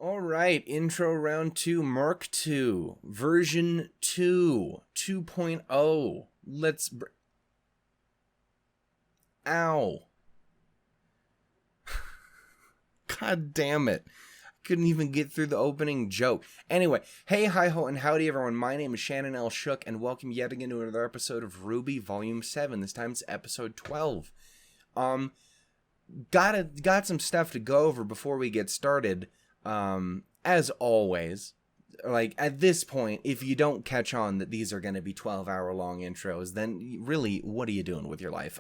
All right, intro round 2, Mark 2, version 2, 2.0. Ow. God damn it. Couldn't even get through the opening joke. Anyway, hey, hi, ho, and howdy, everyone. My name is Shannon L. Shook, and welcome yet again to another episode of RWBY Volume 7. This time it's episode 12. Got some stuff to go over before we get started. As always, like at this point, if you don't catch on that these are going to be 12-hour long intros, then really, what are you doing with your life?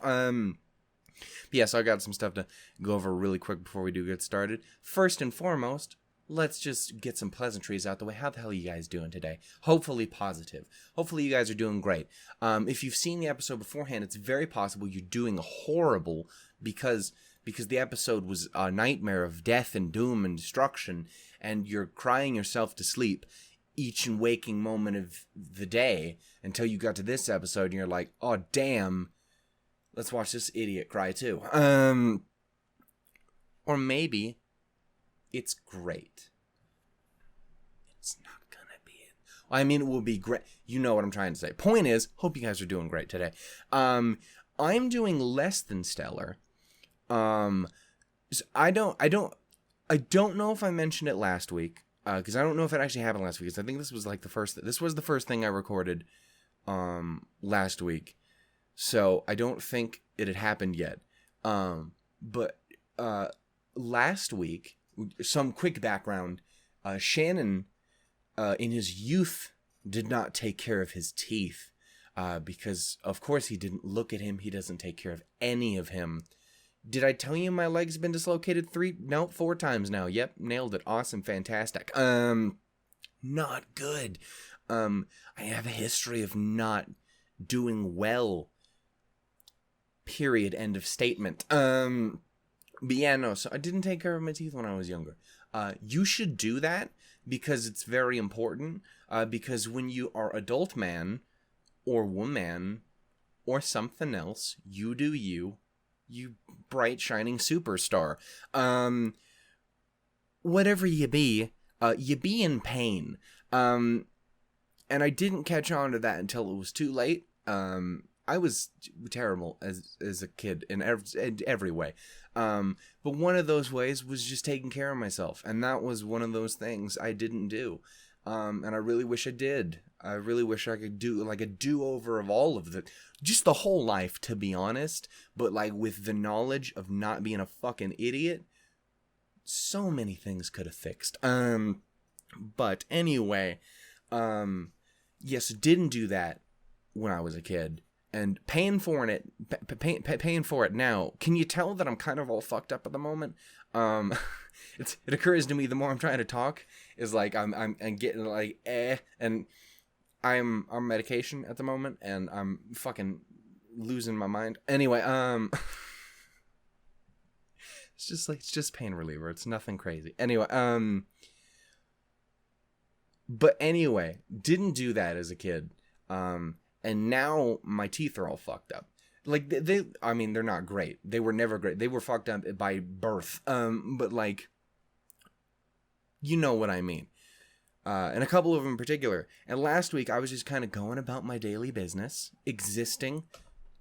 Yeah, so I got some stuff to go over really quick before we do get started. First and foremost, let's just get some pleasantries out the way. How the hell are you guys doing today? Hopefully positive. Hopefully you guys are doing great. If you've seen the episode beforehand, it's very possible you're doing horrible because the episode was a nightmare of death and doom and destruction, and you're crying yourself to sleep each and waking moment of the day until you got to this episode and you're like, oh, damn, let's watch this idiot cry too. Or maybe it's great. It's not gonna be it. I mean, it will be great. You know what I'm trying to say. Point is, hope you guys are doing great today. I'm doing less than stellar. So I don't know if I mentioned it last week, because I don't know if it actually happened last week, because I think this was the first thing I recorded, last week, so I don't think it had happened yet, but last week, some quick background, Shannon, in his youth, did not take care of his teeth, because, of course, he didn't look at him, he doesn't take care of any of him. Did I tell you my leg's been dislocated 4 times now? Yep, nailed it. Awesome, fantastic. Not good. I have a history of not doing well. Period. End of statement. But yeah, no, so I didn't take care of my teeth when I was younger. You should do that because it's very important. Because when you are adult man or woman or something else, you do you. You bright, shining superstar. Whatever you be in pain. And I didn't catch on to that until it was too late. I was terrible as a kid in every way. But one of those ways was just taking care of myself. And that was one of those things I didn't do. And I really wish I did. I really wish I could do like a do-over of all of just the whole life, to be honest. But like with the knowledge of not being a fucking idiot, so many things could have fixed. But anyway, yes, didn't do that when I was a kid, and paying for it now. Can you tell that I'm kind of all fucked up at the moment? It occurs to me the more I'm trying to talk is like I'm getting like and I'm on medication at the moment and I'm fucking losing my mind. Anyway, it's just pain reliever. It's nothing crazy. Anyway, but anyway, didn't do that as a kid. And now my teeth are all fucked up. Like they're not great. They were never great. They were fucked up by birth. But like, you know what I mean. And a couple of them in particular. And last week, I was just kind of going about my daily business, existing,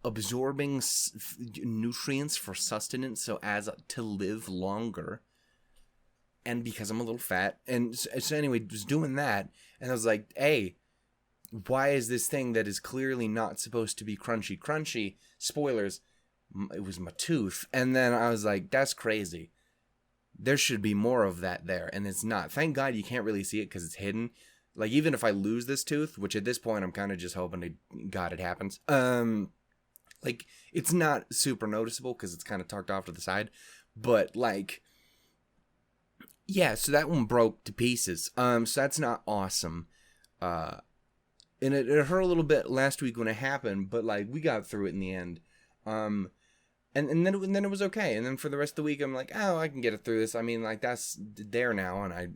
absorbing nutrients for sustenance so as to live longer. And because I'm a little fat. And so anyway, was doing that. And I was like, hey, why is this thing that is clearly not supposed to be crunchy? Spoilers, it was my tooth. And then I was like, that's crazy. There should be more of that there, and it's not. Thank God you can't really see it because it's hidden. Like, even if I lose this tooth, which at this point I'm kind of just hoping to God it happens, like, it's not super noticeable because it's kind of tucked off to the side, but, like, yeah, so that one broke to pieces, so that's not awesome, and it hurt a little bit last week when it happened, but, like, we got through it in the end, And then it was okay. And then for the rest of the week, I'm like, oh, I can get it through this. I mean, like, that's there now, and I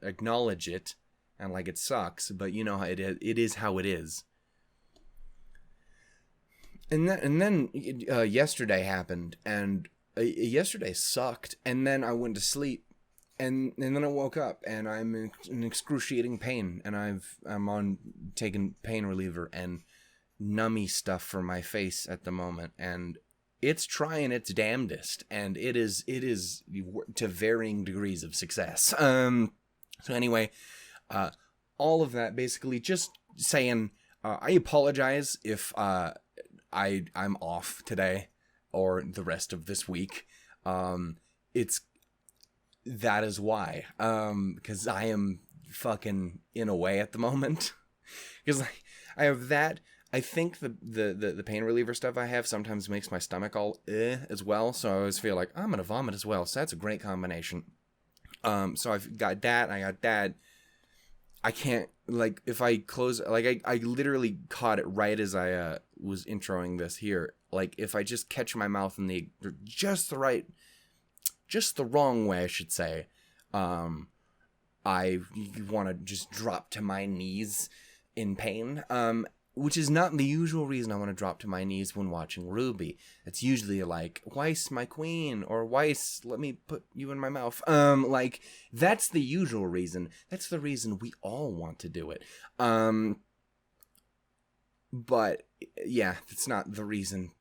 acknowledge it, and, like, it sucks. But you know how it is how it is. And then yesterday happened, and yesterday sucked. And then I went to sleep, And then I woke up, and I'm in excruciating pain, and I'm on taking pain reliever and nummy stuff for my face at the moment, and it's trying its damnedest, and it is to varying degrees of success. So anyway, all of that basically just saying, I apologize if I'm off today or the rest of this week. That is why, because I am fucking in a way at the moment, because I have that. I think the pain reliever stuff I have sometimes makes my stomach all as well, so I always feel like I'm gonna vomit as well, so that's a great combination. So I've got that, I got that. I can't, like, if I close, like, I literally caught it right as I was introing this here. Like, if I just catch my mouth in just the wrong way, I should say, I want to just drop to my knees in pain, which is not the usual reason I want to drop to my knees when watching RWBY. It's usually like, Weiss, my queen, or Weiss, let me put you in my mouth. Like, that's the usual reason. That's the reason we all want to do it. But, yeah, that's not the reason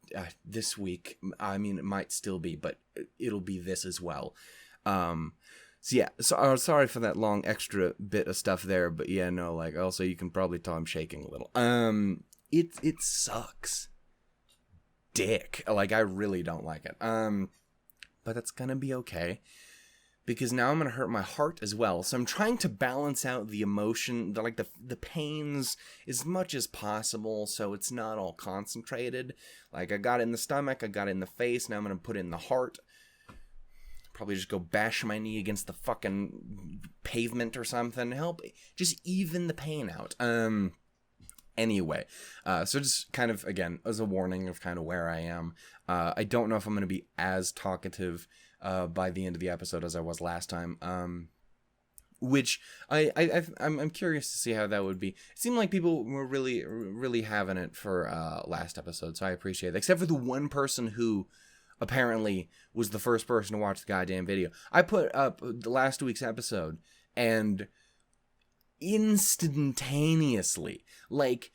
this week. I mean, it might still be, but it'll be this as well. So yeah, so sorry for that long extra bit of stuff there, but yeah, no, like, also you can probably tell I'm shaking a little. It sucks. Dick. Like, I really don't like it. But that's gonna be okay, because now I'm gonna hurt my heart as well. So I'm trying to balance out the emotion, the pains as much as possible, so it's not all concentrated. Like, I got it in the stomach, I got it in the face, now I'm gonna put it in the heart. Probably just go bash my knee against the fucking pavement or something. Help just even the pain out. Anyway, so just kind of, again, as a warning of kind of where I am. I don't know if I'm going to be as talkative by the end of the episode as I was last time. Which I'm curious to see how that would be. It seemed like people were really, really having it for last episode, so I appreciate it. Except for the one person who apparently was the first person to watch the goddamn video. I put up the last week's episode, and instantaneously, like,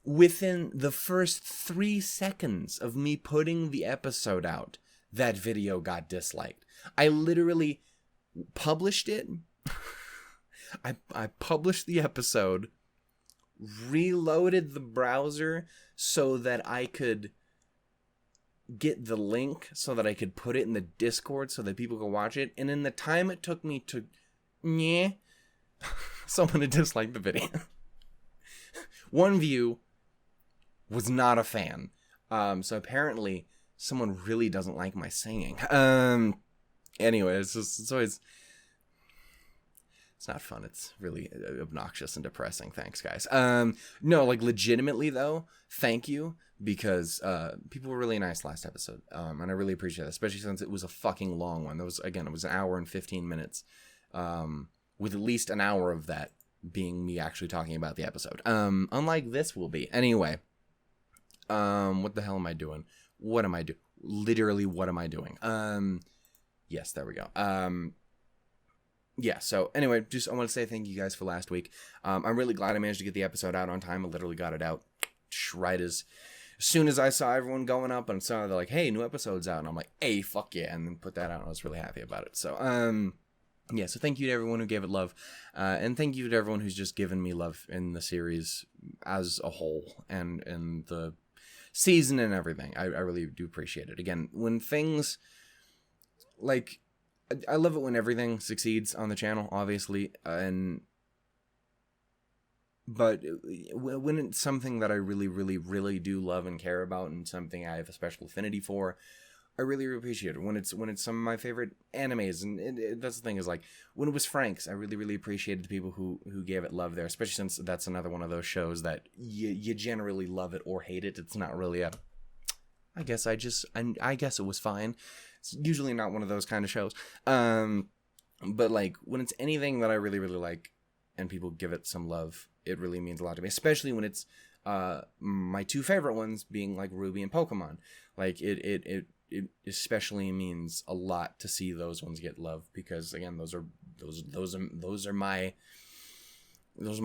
within the first 3 seconds of me putting the episode out, that video got disliked. I literally published it. I published the episode, reloaded the browser so that I could get the link so that I could put it in the Discord so that people could watch it, and in the time it took me to someone had disliked the video. One view was not a fan. So apparently someone really doesn't like my singing. Anyway, it's always, it's not fun. It's really obnoxious and depressing. Thanks, guys. No, like, legitimately though, thank you, because people were really nice last episode, and I really appreciate it, especially since it was a fucking long one. It was an hour and 15 minutes, with at least an hour of that being me actually talking about the episode. Unlike this will be. Anyway, what the hell am I doing? What am I doing? Literally, what am I doing? Yes, there we go. Yeah, so anyway, just I want to say thank you guys for last week. I'm really glad I managed to get the episode out on time. I literally got it out right as soon as I saw everyone going up and saw they're like, hey, new episode's out. And I'm like, hey, fuck yeah. And then put that out, and I was really happy about it. So, yeah, so thank you to everyone who gave it love. And thank you to everyone who's just given me love in the series as a whole and the season and everything. I really do appreciate it. Again, when things, like, I love it when everything succeeds on the channel, obviously, but when it's something that I really, really, really do love and care about, and something I have a special affinity for, I really, really appreciate it. When it's some of my favorite animes, and that's the thing, is like, when it was Frank's, I really, really appreciated the people who gave it love there, especially since that's another one of those shows that you generally love it or hate it. It's not really I guess it was fine. It's usually not one of those kind of shows. But like, when it's anything that I really, really like and people give it some love, it really means a lot to me, especially when it's my two favorite ones being like RWBY and Pokemon. Like, it it especially means a lot to see those ones get love, because again, those are my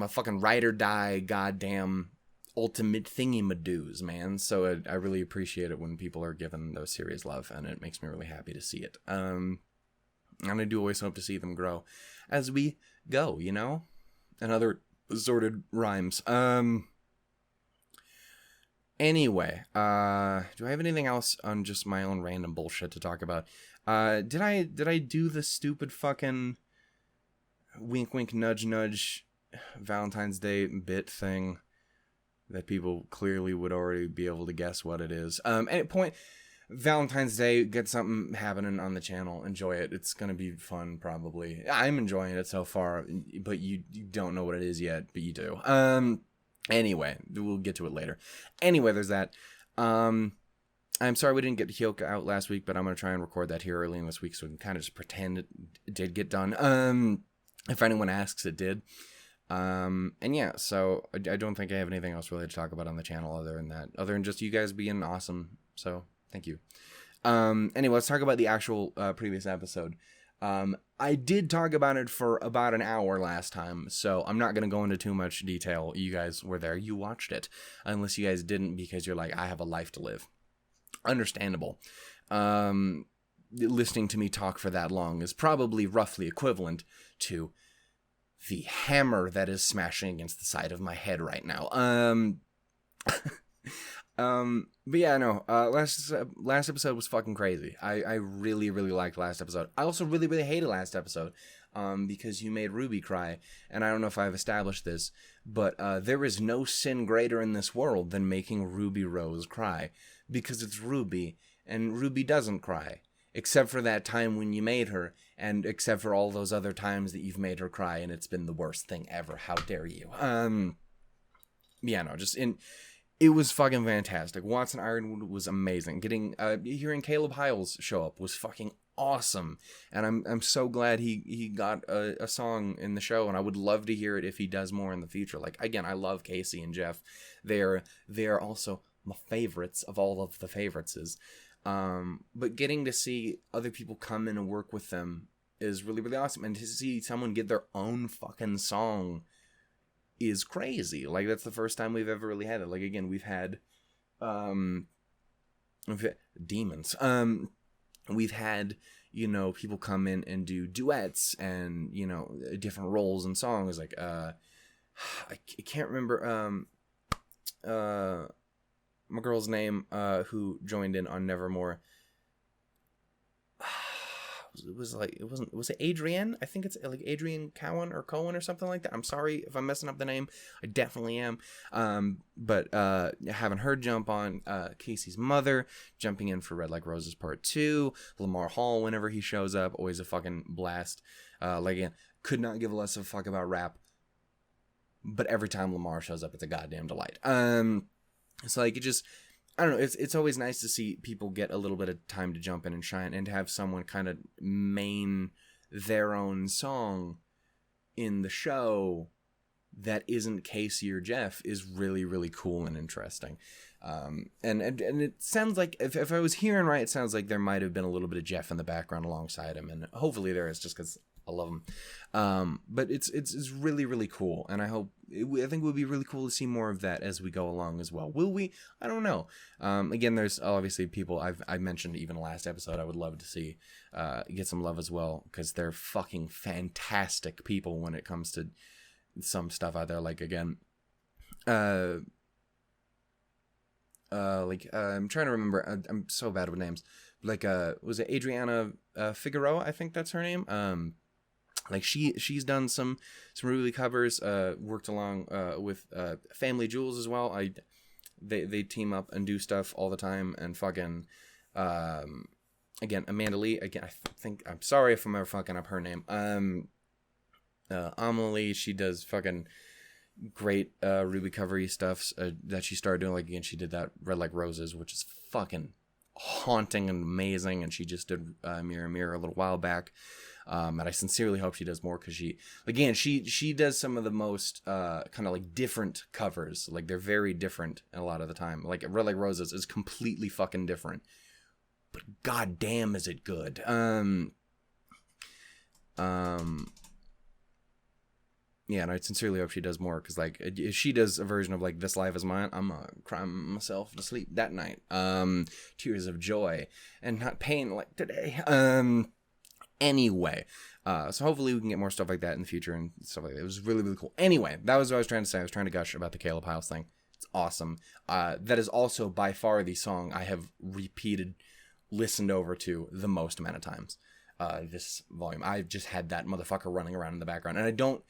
fucking ride or die goddamn ultimate thingy-madoos, man. So I really appreciate it when people are given those series love, and it makes me really happy to see it. And I do always hope to see them grow as we go, you know? And other assorted rhymes. Anyway, do I have anything else on just my own random bullshit to talk about? Did I do the stupid fucking wink wink nudge nudge Valentine's Day bit thing that people clearly would already be able to guess what it is? Valentine's Day, get something happening on the channel. Enjoy it. It's going to be fun, probably. I'm enjoying it so far, but you don't know what it is yet, but you do. Anyway, we'll get to it later. Anyway, there's that. I'm sorry we didn't get Hyoka out last week, but I'm going to try and record that here early in this week so we can kind of just pretend it did get done. If anyone asks, it did. And yeah, so I don't think I have anything else really to talk about on the channel other than just you guys being awesome. So thank you. Anyway, let's talk about the actual previous episode. I did talk about it for about an hour last time, so I'm not going to go into too much detail. You guys were there. You watched it. Unless you guys didn't because you're like, I have a life to live. Understandable. Listening to me talk for that long is probably roughly equivalent to the hammer that is smashing against the side of my head right now. But yeah, no, last episode was fucking crazy. I really, really liked last episode. I also really, really hated last episode, because you made RWBY cry, and I don't know if I've established this, but, there is no sin greater in this world than making Ruby Rose cry, because it's RWBY, and RWBY doesn't cry, except for that time when you made her, and except for all those other times that you've made her cry, and it's been the worst thing ever. How dare you? Yeah, no, it was fucking fantastic. Watson Ironwood was amazing. Hearing Caleb Hiles show up was fucking awesome. And I'm so glad he got a song in the show, and I would love to hear it if he does more in the future. Like, again, I love Casey and Jeff. They're also my favorites of all of the favorites. But getting to see other people come in and work with them is really, really awesome. And to see someone get their own fucking song is crazy. Like, that's the first time we've ever really had it. Like, again, we've had demons. We've had, people come in and do duets and, different roles and songs. Like, I can't remember my girl's name who joined in on Nevermore. Was it Adrienne? I think it's like Adrienne Cowan or something like that. I'm sorry if I'm messing up the name. I definitely am. But having her jump on Casey's mother, jumping in for Red Like Roses Part 2, Lamar Hall whenever he shows up, always a fucking blast. Again, could not give less of a fuck about rap, but every time Lamar shows up, it's a goddamn delight. It's like, I don't know, it's always nice to see people get a little bit of time to jump in and shine, and to have someone kind of main their own song in the show that isn't Casey or Jeff is really, really cool and interesting. And it sounds like, if I was hearing right, it sounds like there might have been a little bit of Jeff in the background alongside him, and hopefully there is, just because I love him. But it's really, really cool, and I think it would be really cool to see more of that as we go along as well. Will we? I don't know. Again, there's obviously people I mentioned even last episode I would love to see get some love as well, because they're fucking fantastic people when it comes to some stuff out there. Like, again, I'm trying to remember. I'm so bad with names. Like, was it Adriana Figueroa? I think that's her name. Like, she's done some really covers, worked along with Family Jewels as well. They team up and do stuff all the time, and fucking again, Amanda Lee, again, I'm sorry if I'm ever fucking up her name. Amelie, she does fucking great RWBY covery stuff that she started doing. Like, again, she did that Red Like Roses, which is fucking haunting and amazing, and she just did Mirror Mirror a little while back. And I sincerely hope she does more, because she does some of the most kind of like different covers. Like, they're very different a lot of the time. Like, Red Like Roses is completely fucking different, but god damn is it good. Yeah, and I sincerely hope she does more, because, like, if she does a version of, like, This Life Is Mine, I'm gonna cry myself to sleep that night. Tears of joy, and not pain like today. Anyway, so hopefully we can get more stuff like that in the future and stuff like that. It was really, really cool. Anyway, that was what I was trying to say. I was trying to gush about the Caleb House thing. It's awesome. That is also by far the song I have listened over to the most amount of times. This volume. I've just had that motherfucker running around in the background, and I don't...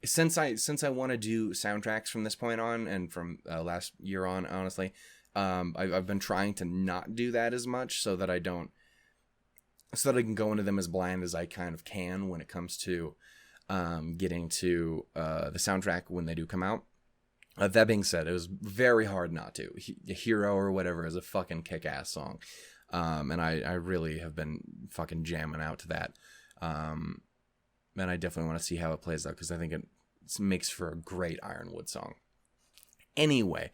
Since I want to do soundtracks from this point on, and from last year on, honestly, I've been trying to not do that as much, so that I can go into them as blind as I kind of can when it comes to getting to the soundtrack when they do come out. That being said, it was very hard not to. Hero or whatever is a fucking kick-ass song, and I really have been fucking jamming out to that. And I definitely want to see how it plays out, because I think it makes for a great Ironwood song. Anyway,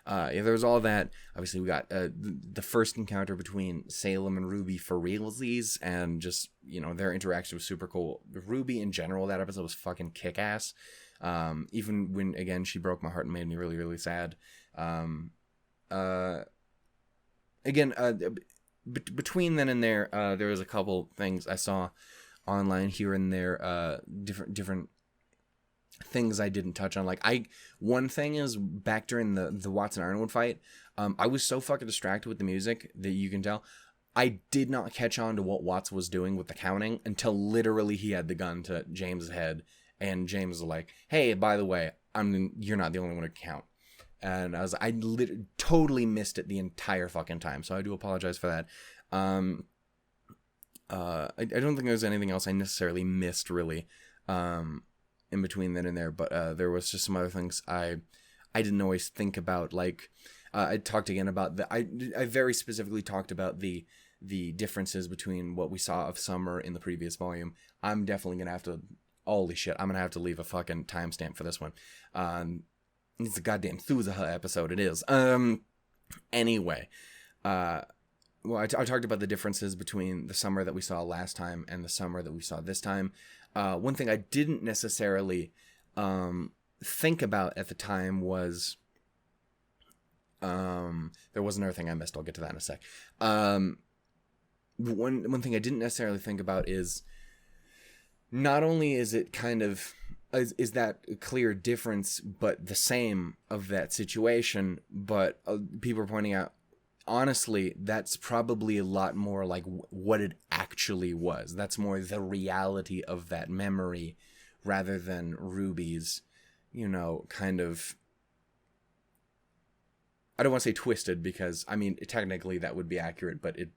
there was all that. Obviously, we got the first encounter between Salem and RWBY for realsies, and just, their interaction was super cool. RWBY in general, that episode was fucking kick-ass. Even when, again, she broke my heart and made me really, really sad. Between then and there was a couple things I saw online here and there, different things I didn't touch on. One thing is, back during the Watson Ironwood fight, I was so fucking distracted with the music that you can tell I did not catch on to what Watts was doing with the counting until literally he had the gun to James's head, and James was like, "Hey, by the way, you're not the only one to count." And I totally missed it the entire fucking time, so I do apologize for that. I don't think there was anything else I necessarily missed, really, in between then and there, but there was just some other things I didn't always think about. I talked again about I very specifically talked about the differences between what we saw of Summer in the previous volume. I'm definitely gonna have to, holy shit, I'm gonna have to leave a fucking timestamp for this one. It's a goddamn Thuzaha episode, it is. Anyway, well, I talked about the differences between the Summer that we saw last time and the Summer that we saw this time. One thing I didn't necessarily think about at the time was... there was another thing I missed. I'll get to that in a sec. One thing I didn't necessarily think about is, not only is it kind of... is that a clear difference, but the same of that situation, but people are pointing out, honestly, that's probably a lot more like what it actually was. That's more the reality of that memory, rather than RWBY's, kind of... I don't want to say twisted, because, technically that would be accurate, but it's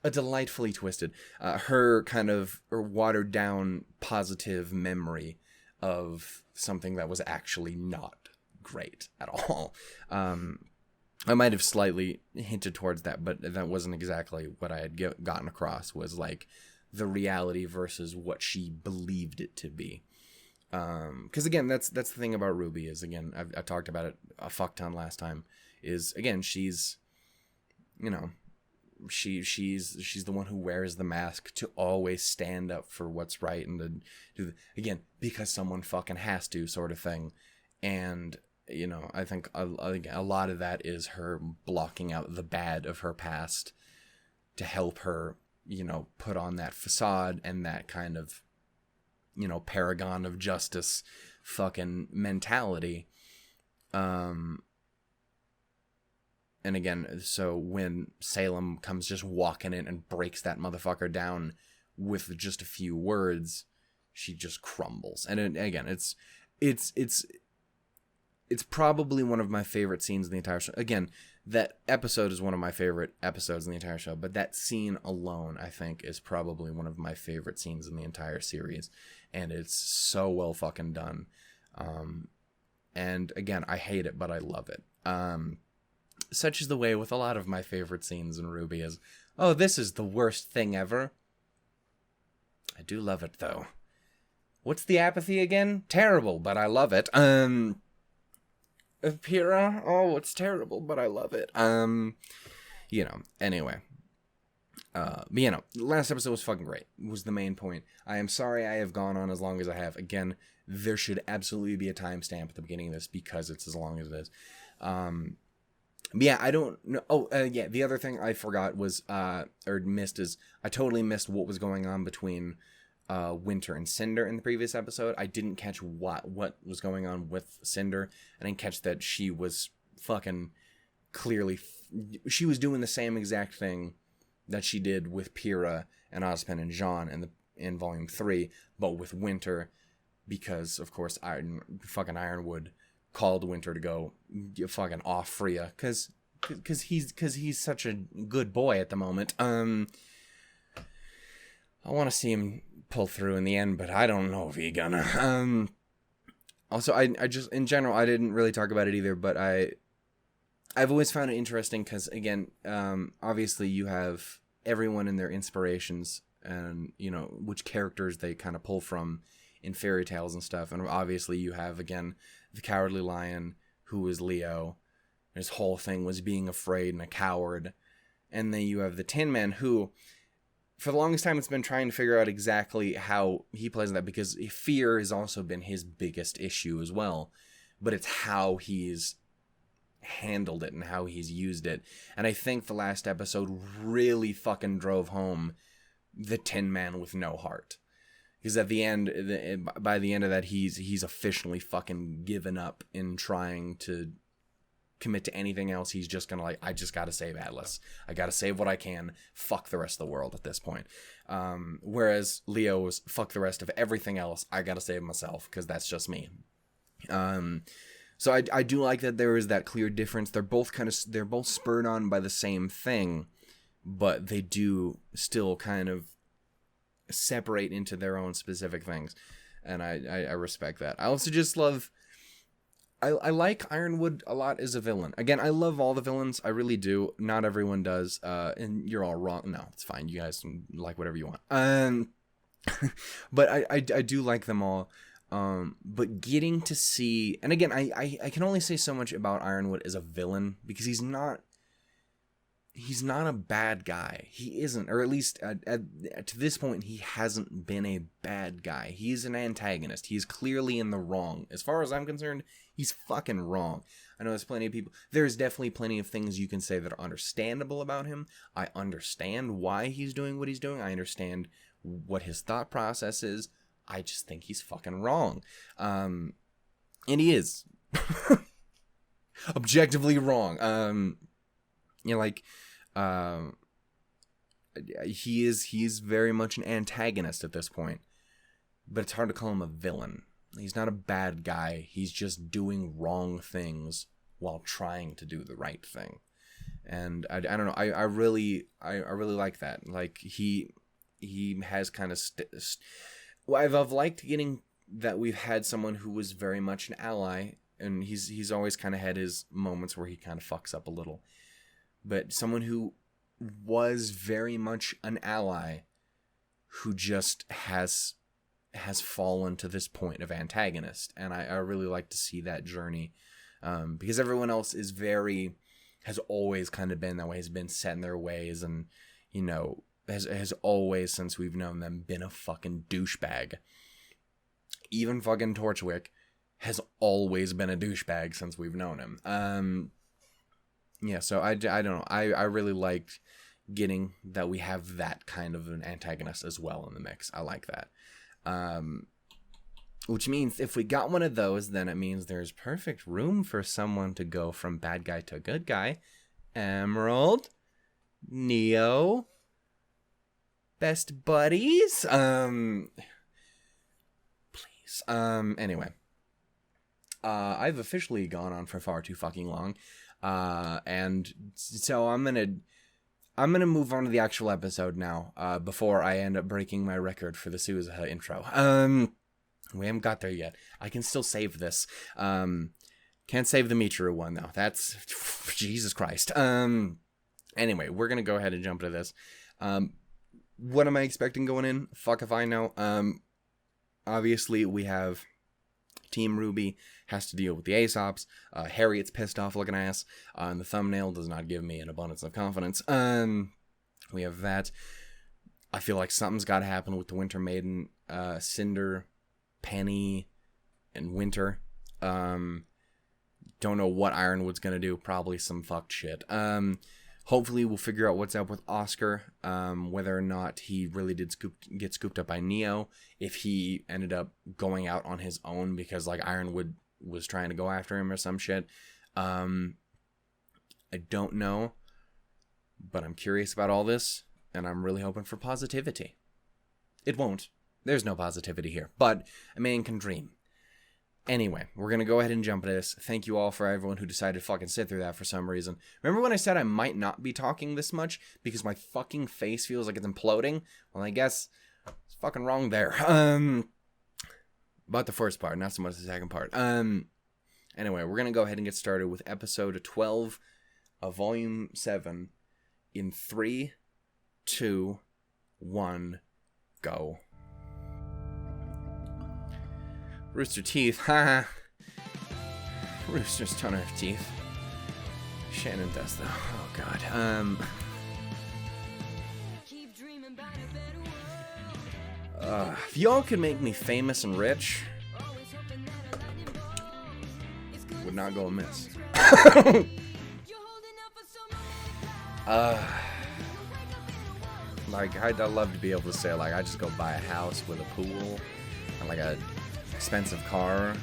a delightfully twisted. Her kind of watered down positive memory of something that was actually not great at all. I might have slightly hinted towards that, but that wasn't exactly what I had gotten across, was like the reality versus what she believed it to be. Because again, that's the thing about RWBY is, again, I talked about it a fuck ton last time, is, again, she's the one who wears the mask to always stand up for what's right, and to do again, because someone fucking has to, sort of thing. And I think a lot of that is her blocking out the bad of her past to help her, put on that facade and that kind of, paragon of justice fucking mentality. And again, so when Salem comes just walking in and breaks that motherfucker down with just a few words, she just crumbles. And again, it's probably one of my favorite scenes in the entire show. Again, that episode is one of my favorite episodes in the entire show, but that scene alone, I think, is probably one of my favorite scenes in the entire series, and it's so well fucking done. And again, I hate it, but I love it. Such is the way with a lot of my favorite scenes in RWBY is, oh, this is the worst thing ever. I do love it, though. What's the apathy again? Terrible, but I love it. Pyrrha, oh, it's terrible, but I love it. Anyway. But you know, last episode was fucking great, was the main point. I am sorry I have gone on as long as I have. Again, there should absolutely be a timestamp at the beginning of this because it's as long as it is. But yeah, I don't know. Oh, yeah, the other thing I forgot was, or missed is, I totally missed what was going on between Winter and Cinder in the previous episode. I didn't catch what was going on with Cinder. I didn't catch that she was fucking clearly... she was doing the same exact thing that she did with Pyrrha and Ozpin and Jean in Volume 3, but with Winter, because, of course, Ironwood called Winter to go fucking off Freya, because he's such a good boy at the moment. I want to see him pull through in the end, but I don't know if he's gonna. Also, I just, in general, I didn't really talk about it either, but I've always found it interesting because, again, obviously you have everyone and their inspirations and, you know, which characters they kind of pull from in fairy tales and stuff. And obviously you have, again, the Cowardly Lion, who was Leo. His whole thing was being afraid and a coward. And then you have the Tin Man, who, for the longest time, it's been trying to figure out exactly how he plays that, because fear has also been his biggest issue as well. But it's how he's handled it and how he's used it. And I think the last episode really fucking drove home the Tin Man with no heart. Because at the end, by the end of that, he's officially fucking given up in trying to commit to anything else. He's just gonna, like, I just gotta save Atlas. I gotta save what I can. Fuck the rest of the world at this point. Whereas Leo was, fuck the rest of everything else. I gotta save myself, because that's just me. So I do like that there is that clear difference. They're both spurred on by the same thing, but they do still kind of separate into their own specific things, and I respect that. I also just love, I like Ironwood a lot as a villain. Again, I love all the villains, I really do. Not everyone does, and you're all wrong. No, it's fine, you guys can like whatever you want. But I do like them all. But getting to see, and again, I can only say so much about Ironwood as a villain, because he's not a bad guy. He isn't, or at least to this point, he hasn't been a bad guy. He's an antagonist. He's clearly in the wrong. As far as I'm concerned, he's fucking wrong. I know there's definitely plenty of things you can say that are understandable about him. I understand why he's doing what he's doing. I understand what his thought process is. I just think he's fucking wrong. And he is. Objectively wrong. You know, like, he's very much an antagonist at this point. But it's hard to call him a villain. He's not a bad guy. He's just doing wrong things while trying to do the right thing. And I don't know. I really like that. Like, he has kind of... I've liked getting that we've had someone who was very much an ally, and he's always kind of had his moments where he kind of fucks up a little. But someone who was very much an ally, who just has fallen to this point of antagonist. And I really like to see that journey, because everyone else has always kind of been that way, has been set in their ways, and, you know, has always, since we've known them, been a fucking douchebag. Even fucking Torchwick has always been a douchebag since we've known him. Yeah, so I don't know. I really liked getting that we have that kind of an antagonist as well in the mix. I like that. Which means if we got one of those, then it means there's perfect room for someone to go from bad guy to good guy. Emerald, Neo, best buddies. Please. Anyway. I've officially gone on for far too fucking long. And so I'm gonna move on to the actual episode now, before I end up breaking my record for the Suzuha intro. We haven't got there yet. I can still save this. Can't save the Michiru one, though. That's... Jesus Christ. Anyway, we're gonna go ahead and jump into this. What am I expecting going in? Fuck if I know. Obviously, we have Team RWBY has to deal with the Aesops. Harriet's pissed off looking ass. And the thumbnail does not give me an abundance of confidence. We have that. I feel like something's got to happen with the Winter Maiden, Cinder, Penny, and Winter. Don't know what Ironwood's gonna do. Probably some fucked shit. Hopefully we'll figure out what's up with Oscar. Whether or not he really did get scooped up by Neo. If he ended up going out on his own because like Ironwood was trying to go after him or some shit. I don't know. But I'm curious about all this. And I'm really hoping for positivity. It won't. There's no positivity here. But a man can dream. Anyway, we're going to go ahead and jump into this. Thank you all for everyone who decided to fucking sit through that for some reason. Remember when I said I might not be talking this much because my fucking face feels like it's imploding? Well, I guess it's fucking wrong there. About the first part, not so much the second part. Anyway, we're going to go ahead and get started with episode 12 of Volume 7 in 3, 2, 1, go. Rooster teeth, haha. Roosters don't have teeth. Shannon does though. Oh god. If y'all could make me famous and rich, would not go amiss. Like, I'd love to be able to say, like, I just go buy a house with a pool and, like, a expensive car.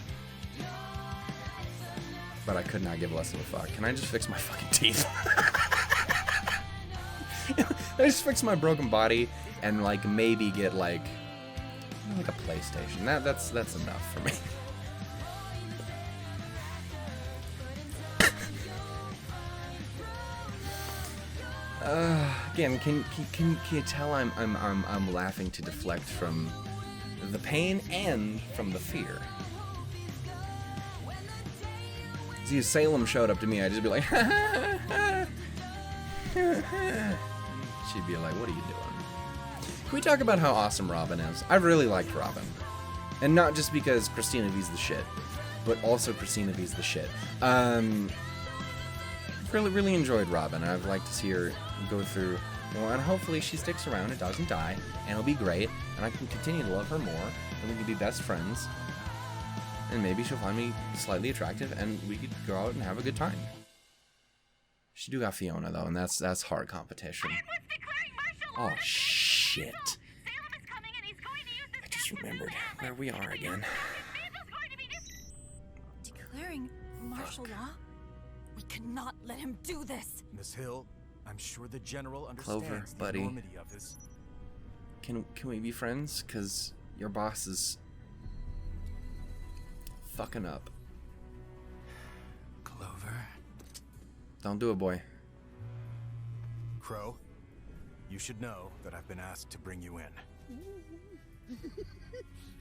But I could not give less of a fuck. Can I just fix my fucking teeth? I just fix my broken body and, like, maybe get, like a PlayStation. That's enough for me. Again, can you tell I'm laughing to deflect from the pain and from the fear? See, if Salem showed up to me, I'd just be like, she'd be like, what are you doing? Can we talk about how awesome Robin is? I really liked Robin. And not just because Christina V's the shit, but also Christina V's the shit. Really enjoyed Robin. I'd like to see her go through, and hopefully she sticks around and doesn't die, and it'll be great, and I can continue to love her more, and we can be best friends, and maybe she'll find me slightly attractive, and we could go out and have a good time. She do got Fiona though, and that's hard competition. Oh shit! I just remembered where we are again. Declaring martial law? We cannot let him do this. Miss Hill, I'm sure the general understands Clover, the buddy. enormity of this. Can we be friends? Cause your boss is fucking up. Clover. Don't do it, boy. Crow, you should know that I've been asked to bring you in.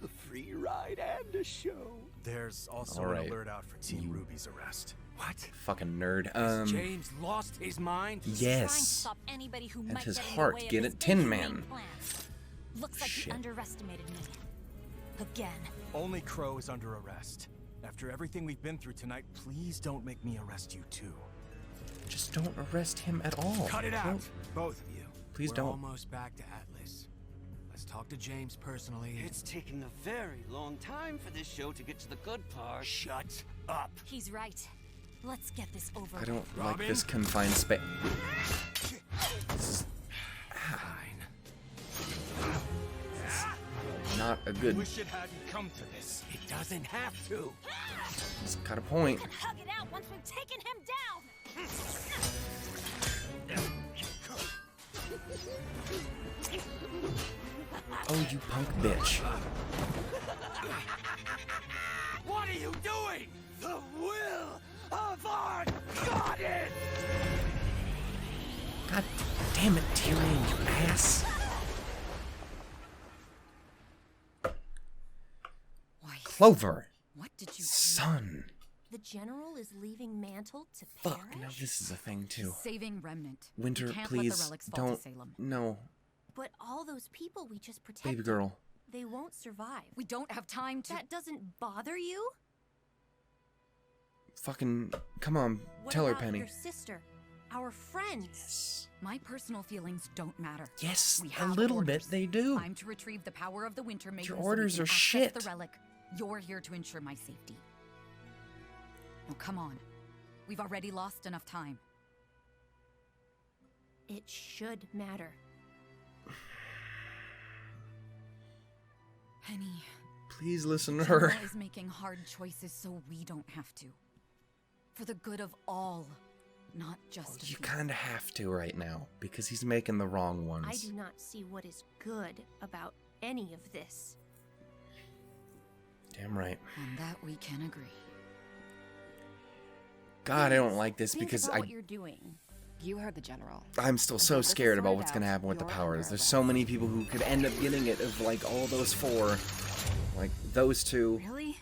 A free ride and a show. There's also All right. an alert out for Team RWBY's arrest. What? Fucking nerd. Has James lost his mind? He's trying to Yes. stop anybody who And might his get in the heart, way of get his it, Tin inhumane Man. plan. Looks like Shit. he underestimated me. Again. Only Crow is under arrest. After everything we've been through tonight, please don't make me arrest you too. Just don't arrest him at all. Cut it out, Don't- both of you. Please We're don't. almost back to Atlas. Let's talk to James personally. It's taken a very long time for this show to get to the good part. Shut up. He's right. Let's get this over I don't with. like Robin? this confined space. This is Fine. not a good. Wish it hadn't come to this. It doesn't have to. He's got a point. Hug it out once we've taken him down. Oh, you punk bitch. What are you doing? The will of our goddess! God damn it, Tyrion, you ass. Why? Clover. What did you do? Son. The general is leaving Mantle to Fuck. perish? No, this is a thing too. Saving Remnant. Winter, You can't let please the relics fall don't. to Salem. No, But all those people we just protected, baby girl. they won't survive. We don't have time to. That doesn't bother you? Fucking. Come on, What tell her, about Penny. your sister? our friends. My personal feelings don't matter. Yes, We a have little orders. bit they do. I'm to retrieve the power of the Winter Maiden. Your so we orders can are access shit. The relic. You're here to ensure my safety. Now come on. We've already lost enough time. It should matter. Penny. Please listen to her. General is making hard choices so we don't have to. For the good of all, not just a You few. kind of have to right now because he's making the wrong ones. I do not see what is good about any of this. Damn right. On that we can agree. God, I don't like this Think because about what you're doing. You heard the general. I'm still so Until this is scared about sorted what's gonna out, happen with the you're powers. under There's so arrest. many people who could end up getting it. Of like all those four, like those two, Really?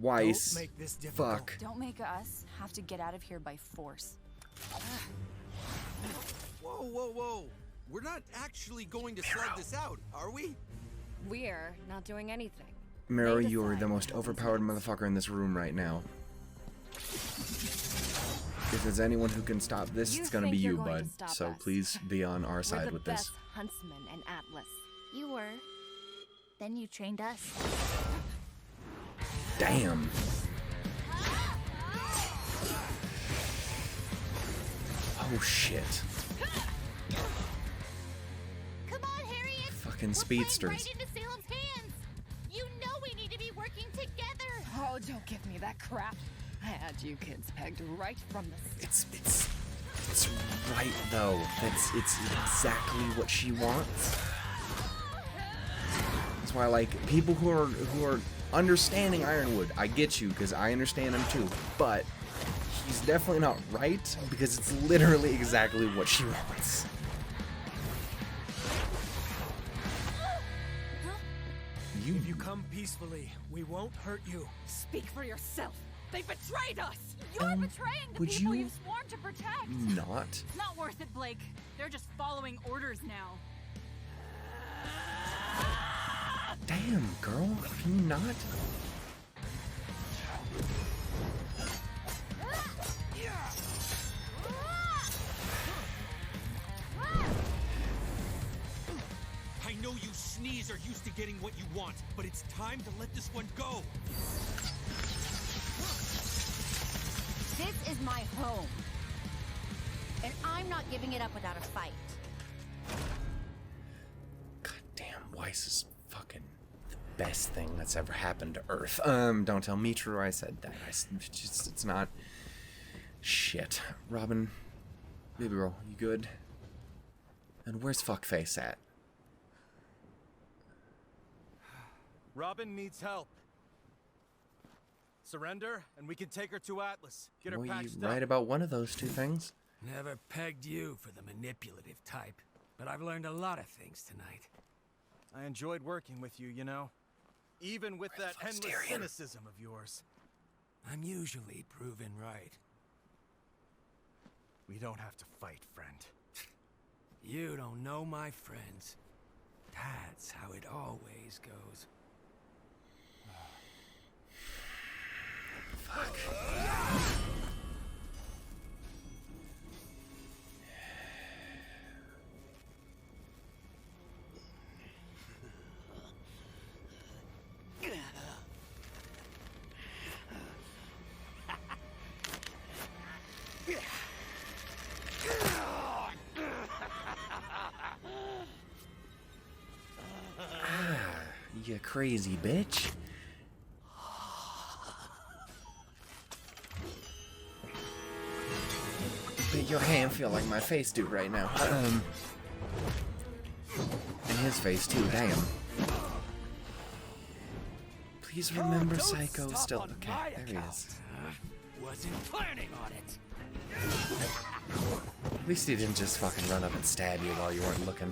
Weiss. Don't make this difficult. Fuck. Don't make us have to get out of here by force. Whoa, whoa, whoa. We're not actually going to slug this out, are we? We're not doing anything. Miro, They you are the decide most what happens overpowered next. motherfucker in this room right now. If there's anyone who can stop this, You it's gonna be think you're you, going to bud. stop So us. please be on our We're side the with best this. huntsman and Atlas. You were. Then you trained us. Damn. Oh shit. Come on, Harriet. Fucking We're speedsters. playing right into Salem's hands. You know we need to be working together. Oh, don't give me that crap. I had you kids pegged right from the start. It's right though. It's exactly what she wants. That's why, like, people who are understanding Ironwood, I get you because I understand him too. But he's definitely not right because it's literally exactly what she wants. If you come peacefully, we won't hurt you. Speak for yourself. They betrayed us. You're betraying the would people you- you've sworn to protect. Not. It's not worth it, Blake. They're just following orders now. Damn, girl, can you not? I know you sneeze are used to getting what you want, but it's time to let this one go. This is my home. And I'm not giving it up without a fight. God damn, Weiss is fucking the best thing that's ever happened to Earth. Don't tell me true I said that. It's not. Shit. Robin, baby girl, you good? And where's Fuckface at? Robin needs help. Surrender, and we can take her to Atlas. Get her Well, you patched right up. about one of those two things. Never pegged you for the manipulative type, but I've learned a lot of things tonight. I enjoyed working with you, you know. Even with that fuck's endless Tyrion? cynicism of yours. I'm usually proven right. We don't have to fight, friend. You don't know my friends. That's how it always goes. You crazy bitch. Bet your hand feel like my face do right now. And his face too, damn. Please remember Don't Psycho stop still. on Okay, my there he account. is. Wasn't planning on it. At least he didn't just fucking run up and stab you while you weren't looking.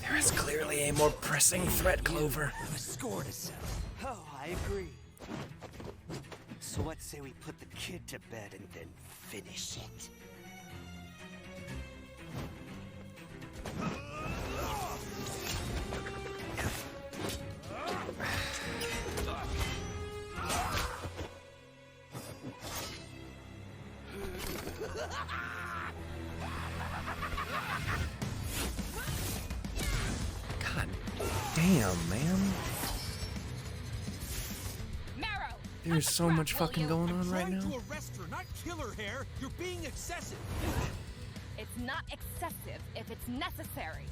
There is clearly a more pressing threat, Clover. A score to settle. Oh, I agree. So let's say we put the kid to bed and then finish it. God damn, man. Marrow! There's so much fucking going on right Trying now. to arrest her, not kill her, Hair. You're being excessive. It's not excessive if it's necessary.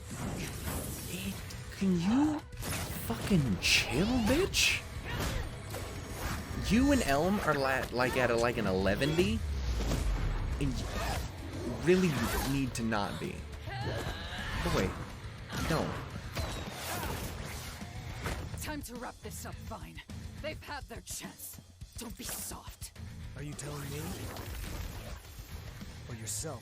Can you fucking chill, bitch? You and Elm are like at an 11D, and you really need to not be. But wait, don't. Time to wrap this up, Vine. They've had their chance. Don't be soft. Are you telling me? Or yourself?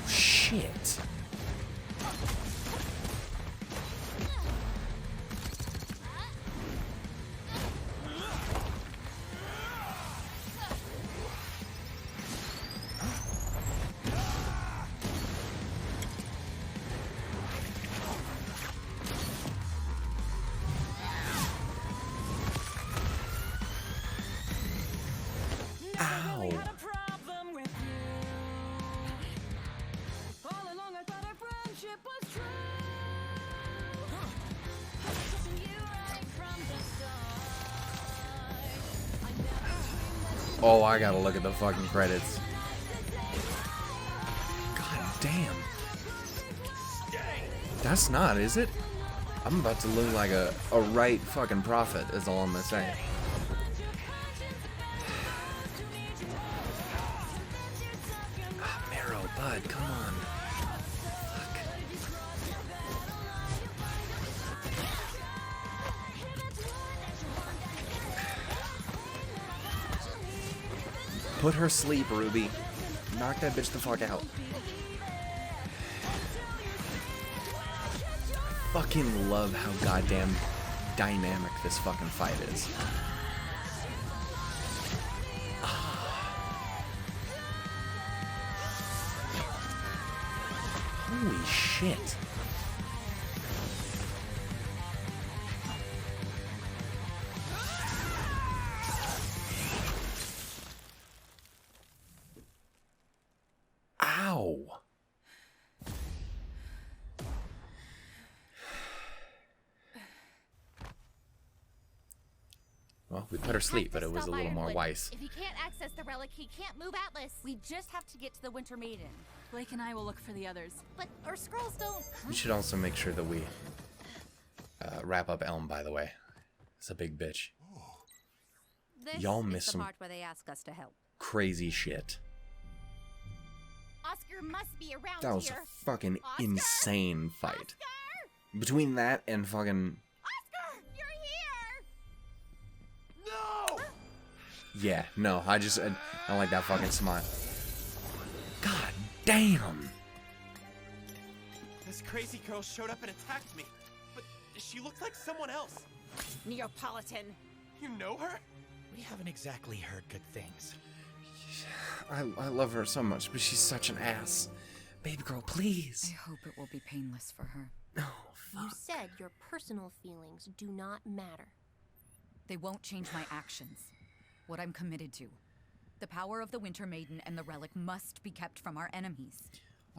Shit. Ow. Oh, I gotta look at the fucking credits. God damn. That's not, is it? I'm about to look like a right fucking prophet, is all I'm gonna say. Ah, Marrow, bud, come on. Fuck. Put her sleep, Ruby. Knock that bitch the fuck out. Fucking love how goddamn dynamic this fucking fight is. Holy shit. Ow. Well, we put her sleep, but it was a little more wise. If he can't access the relic, he can't move Atlas. We just have to get to the Winter Maiden. Blake and I will look for the others. But our scrolls don't. We should also make sure that we wrap up Elm, by the way. It's a big bitch. This Y'all is missed the some part where they ask us to help. crazy shit. Oscar must be around That was here. a fucking Oscar? insane fight. Oscar! Between that and fucking... Oscar, you're here! No! Yeah, no, I don't like that fucking smile. God damn! This crazy girl showed up and attacked me, but she looked like someone else. Neapolitan. You know her? We haven't exactly heard good things. I love her so much, but she's such an ass. Baby girl, please. I hope it will be painless for her. Oh, You fuck. said your personal feelings do not matter. They won't change my actions. What I'm committed to. The power of the Winter Maiden and the relic must be kept from our enemies.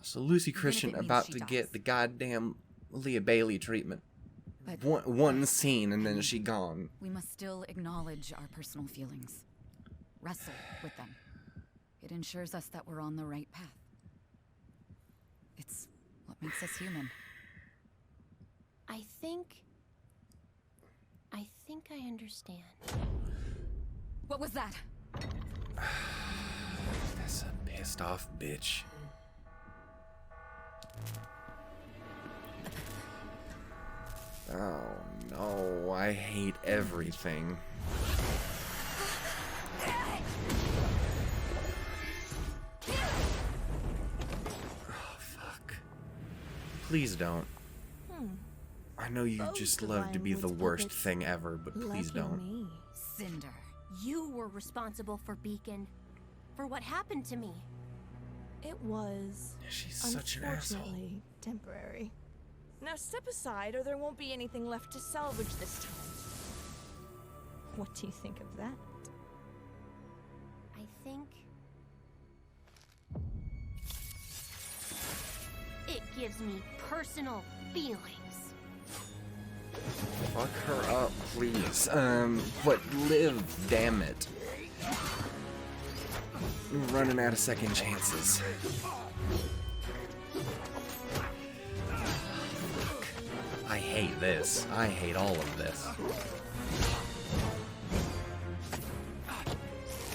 So Lucy Even if Christian it means about she to dies. get the goddamn Leah Bailey treatment. But One scene and then she gone. we must still acknowledge our personal feelings. Wrestle with them. It ensures us that we're on the right path. It's what makes us human. I think I understand. What was that? That's a pissed off bitch. Oh no, I hate everything. Oh fuck. Please don't. I know you just love to be the worst thing ever, but please don't. Cinder. You were responsible for Beacon. For what happened to me. It was She's such an asshole. unfortunately temporary. Now step aside or there won't be anything left to salvage this time. What do you think of that? I think it gives me personal feelings. Fuck her up, please. But live, damn it. I'm running out of second chances. I hate this. I hate all of this.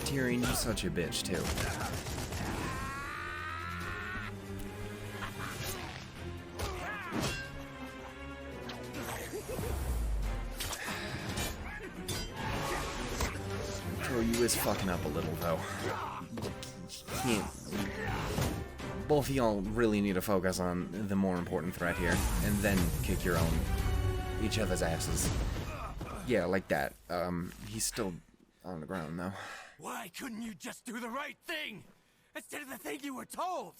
Tyrion, you're such a bitch, too. You is fucking up a little, though. Can't. Both of y'all really need to focus on the more important threat here, and then kick each other's asses. Yeah, like that. He's still on the ground, though. Why couldn't you just do the right thing instead of the thing you were told?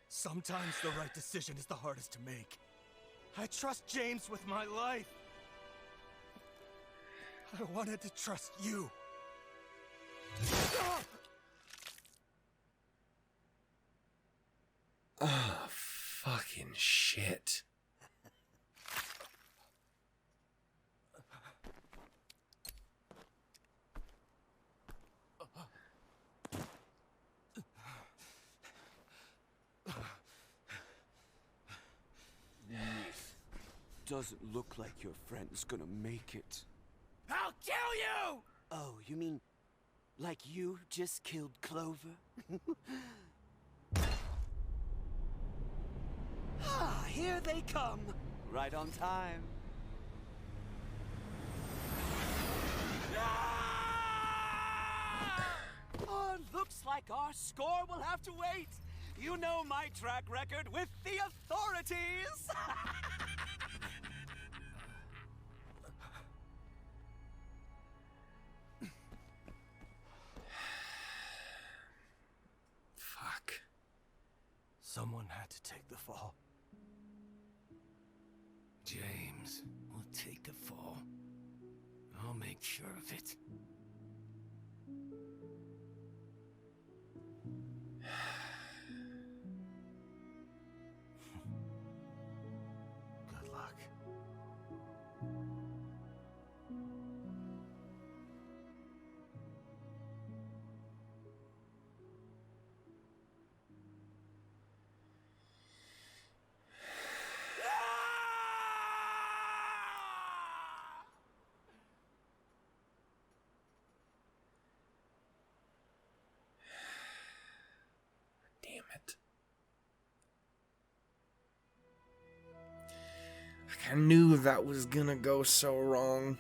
Sometimes the right decision is the hardest to make. I trust James with my life. I wanted to trust you. Oh, fucking shit. Doesn't look like your friend's gonna make it. I'll kill you! Oh, you mean like you just killed Clover? Ah, here they come. Right on time. Oh, looks like our score will have to wait. You know my track record with the authorities. Someone had to take the fall. James will take the fall. I'll make sure of it. Good luck. I knew that was gonna go so wrong.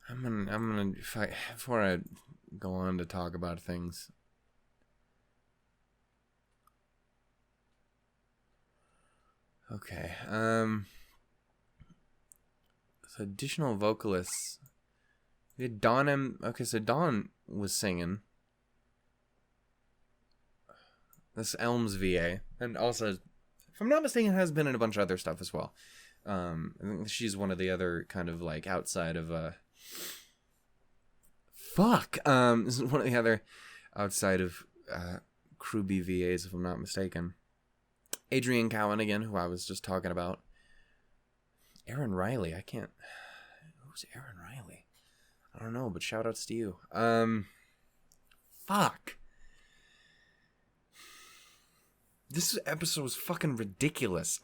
I'm gonna before I go on to talk about things. Okay, so additional vocalists. We had Dawn okay, so Dawn was singing. This Elms VA. And also, if I'm not mistaken, has been in a bunch of other stuff as well. I think she's one of the other kind of like outside of this is one of the other outside of RWBY VAs, if I'm not mistaken. Adrian Cowan again, who I was just talking about. Aaron Riley, who's Aaron Riley? I don't know, but shout outs to you. This episode was fucking ridiculous.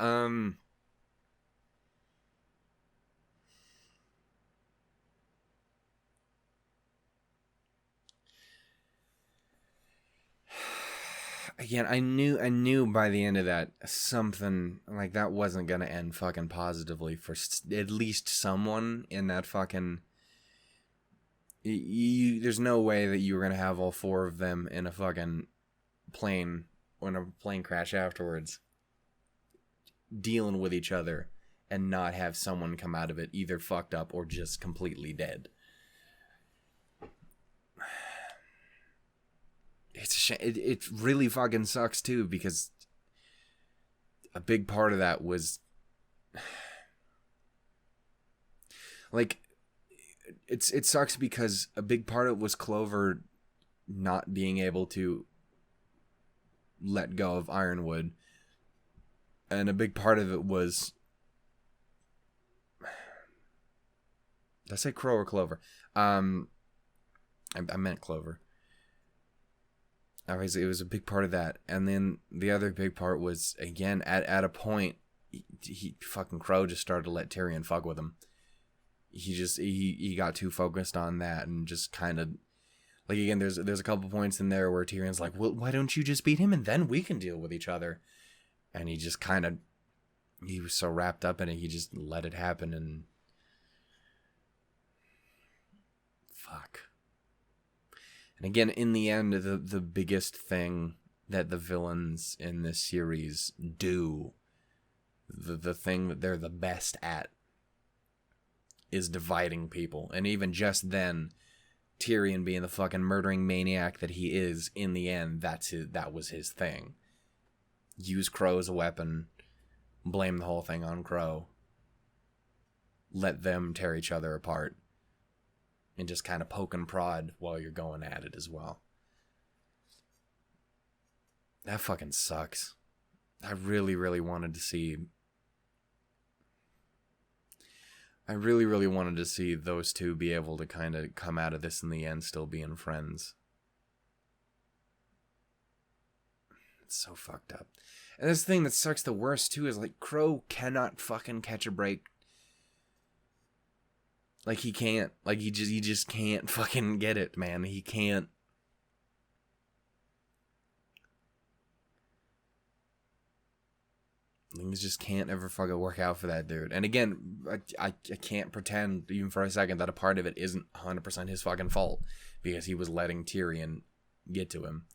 Again, I knew by the end of that something like that wasn't gonna end fucking positively for at least someone in that fucking. There's no way that you were gonna have all four of them in a fucking plane or in a plane crash afterwards. dealing with each other and not have someone come out of it either fucked up or just completely dead. It's a shame. It really fucking sucks too, because a big part of that was like, it sucks because a big part of it was Clover not being able to let go of Ironwood, and a big part of it was, did I say Crow or Clover? I meant Clover. Obviously, it was a big part of that, and then the other big part was, again, at a point, he fucking Crow just started to let Tyrion fuck with him. He got too focused on that and just kind of, like, again, there's a couple points in there where Tyrion's like, well, why don't you just beat him and then we can deal with each other? And he just kind of, he was so wrapped up in it, he just let it happen, and fuck. And again, in the end, the biggest thing that the villains in this series do, the thing that they're the best at, is dividing people. And even just then, Tyrion being the fucking murdering maniac that he is, in the end, that was his thing. Use Crow as a weapon, blame the whole thing on Crow, let them tear each other apart, and just kind of poke and prod while you're going at it as well. That fucking sucks. I really, really wanted to see... I really, really wanted to see those two be able to kind of come out of this in the end still being friends. It's so fucked up. And this thing that sucks the worst, too, is, like, Crow cannot fucking catch a break. Like, he can't. Like, he just can't fucking get it, man. He can't. Things just can't ever fucking work out for that dude. And again, I can't pretend even for a second that a part of it isn't 100% his fucking fault, because he was letting Tyrion get to him.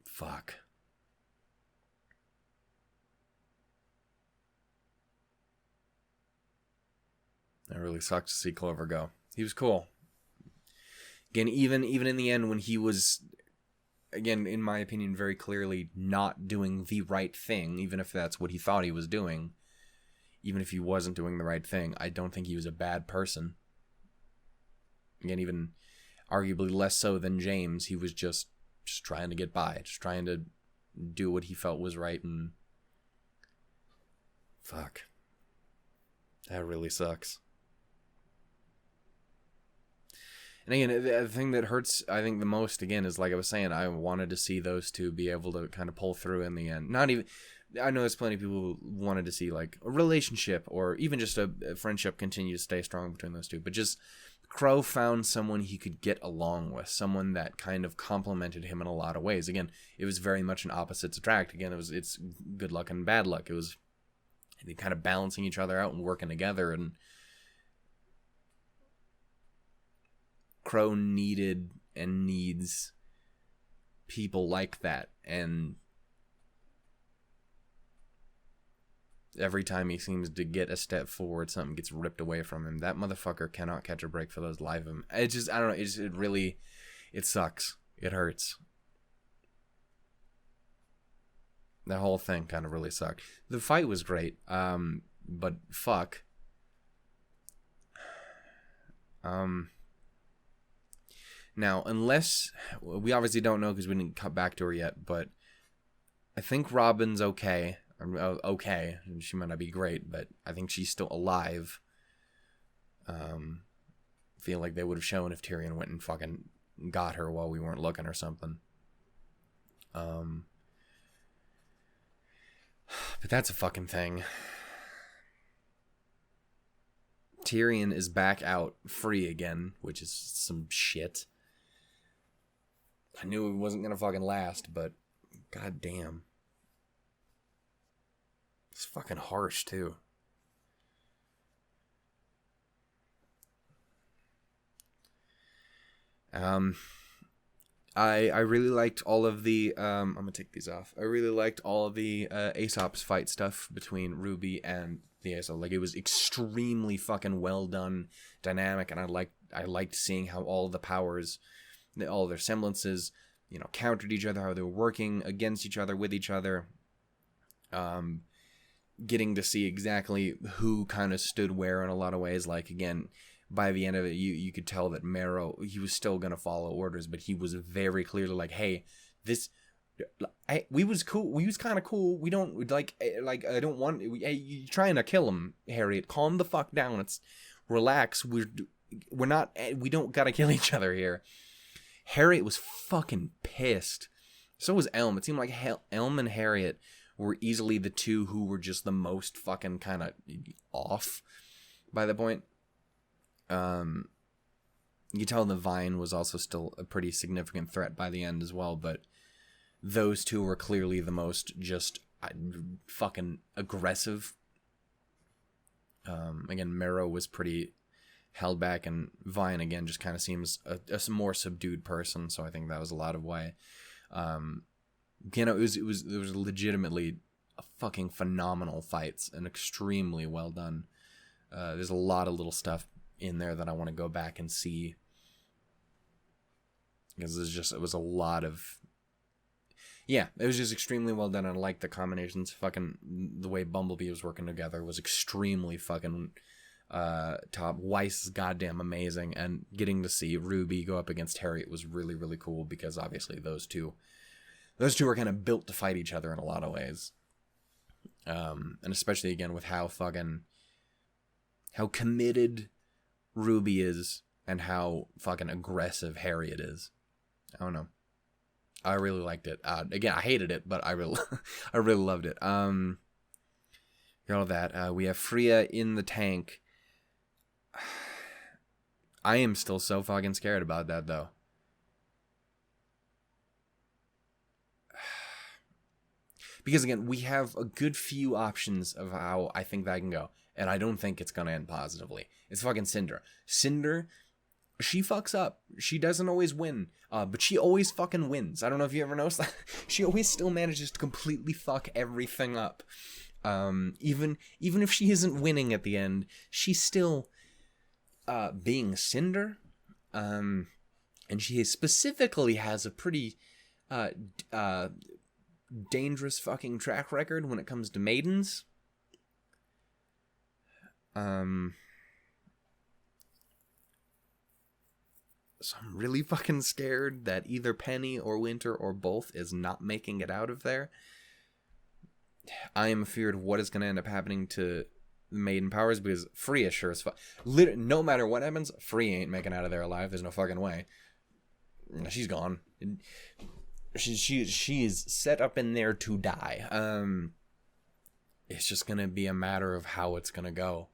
Fuck. That really sucks to see Clover go. He was cool. Again, even in the end, when he was, again, in my opinion, very clearly not doing the right thing, even if that's what he thought he was doing, even if he wasn't doing the right thing, I don't think he was a bad person. Again, even arguably less so than James, he was just trying to get by, just trying to do what he felt was right, and fuck. That really sucks. And again, the thing that hurts, I think, the most, again, is, like I was saying, I wanted to see those two be able to kind of pull through in the end. Not even, I know there's plenty of people who wanted to see, like, a relationship or even just a friendship continue to stay strong between those two. But just, Crow found someone he could get along with, someone that kind of complemented him in a lot of ways. Again, it was very much an opposites attract. Again, it's good luck and bad luck. It was kind of balancing each other out and working together, and Crow needed and needs people like that, and every time he seems to get a step forward, something gets ripped away from him. That motherfucker cannot catch a break for those life of him. It just, I don't know, it sucks. It hurts. That whole thing kind of really sucked. The fight was great, but fuck. Now, unless, we obviously don't know because we didn't cut back to her yet, but I think Robin's okay. Okay, she might not be great, but I think she's still alive. Feel like they would have shown if Tyrion went and fucking got her while we weren't looking or something. But that's a fucking thing. Tyrion is back out free again, which is some shit. I knew it wasn't gonna fucking last, but god damn. It's fucking harsh too. I really liked all of the I'm gonna take these off. I really liked all of the Aesop's fight stuff between RWBY and the Aesop. Like, it was extremely fucking well done, dynamic, and I liked seeing how all the powers, all their semblances, you know, countered each other, how they were working against each other, with each other. Getting to see exactly who kind of stood where in a lot of ways. Like, again, by the end of it, you could tell that Marrow, he was still going to follow orders, but he was very clearly like, hey, we was cool. We was kind of cool. We don't, like, I don't want, hey, you trying to kill him, Harriet. Calm the fuck down. It's, relax. We're not, we don't got to kill each other here. Harriet was fucking pissed. So was Elm. It seemed like Elm and Harriet were easily the two who were just the most fucking kind of off by the point. You tell the Vine was also still a pretty significant threat by the end as well, but those two were clearly the most just fucking aggressive. Again, Marrow was pretty held back, and Vine again just kind of seems a more subdued person, so I think that was a lot of why. You know, it was legitimately a fucking phenomenal fights and extremely well done. There's a lot of little stuff in there that I want to go back and see, because it was a lot of, yeah, it was just extremely well done. And I like the combinations. Fucking the way Bumblebee was working together was extremely fucking top. Weiss is goddamn amazing, and getting to see RWBY go up against Harriet was really, really cool, because obviously those two are kind of built to fight each other in a lot of ways. And especially again with how committed RWBY is and how fucking aggressive Harriet is. I don't know. I really liked it. Again, I hated it, but I really loved it. Got all that. We have Freya in the tank. I am still so fucking scared about that, though. Because, again, we have a good few options of how I think that can go. And I don't think it's going to end positively. It's fucking Cinder. Cinder, she fucks up. She doesn't always win. But she always fucking wins. I don't know if you ever noticed that. She always still manages to completely fuck everything up. Even if she isn't winning at the end, she's still being Cinder. And she specifically has a pretty dangerous fucking track record when it comes to maidens. So I'm really fucking scared that either Penny or Winter or both is not making it out of there. I am feared of what is going to end up happening to the maiden powers, because Freya sure as fuck, no matter what happens, Freya ain't making out of there alive. There's no fucking way. She's gone. She is set up in there to die. It's just gonna be a matter of how it's gonna go.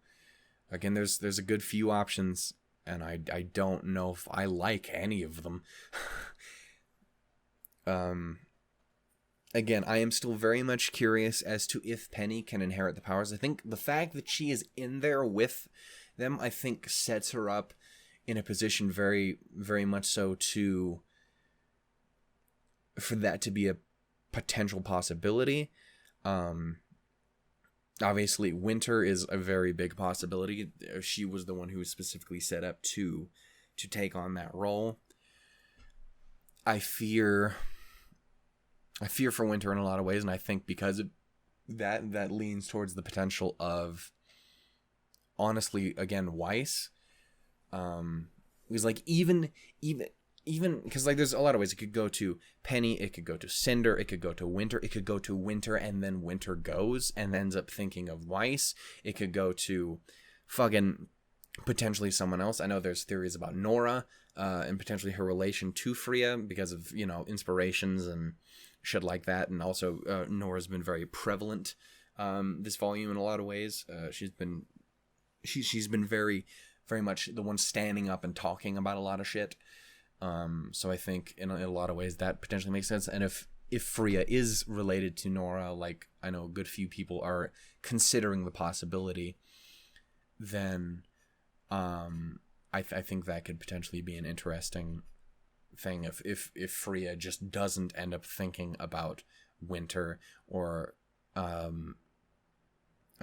Again, there's a good few options, and I don't know if I like any of them. Again, I am still very much curious as to if Penny can inherit the powers. I think the fact that she is in there with them, I think, sets her up in a position very, very much so for that to be a potential possibility. Obviously, Winter is a very big possibility. She was the one who was specifically set up to take on that role. I fear for Winter in a lot of ways, and I think because of that leans towards the potential of, honestly, again, Weiss. Because, like, even because, like, there's a lot of ways it could go to Penny, it could go to Cinder, it could go to Winter, it could go to Winter, and then Winter goes and ends up thinking of Weiss. It could go to fucking potentially someone else. I know there's theories about Nora and potentially her relation to Freya because of, you know, inspirations and shit like that. And also Nora's been very prevalent this volume in a lot of ways. She's been very, very much the one standing up and talking about a lot of shit. So I think in a lot of ways that potentially makes sense. And if Freya is related to Nora, like I know a good few people are considering the possibility, then I think that could potentially be an interesting thing if Freya just doesn't end up thinking about Winter or a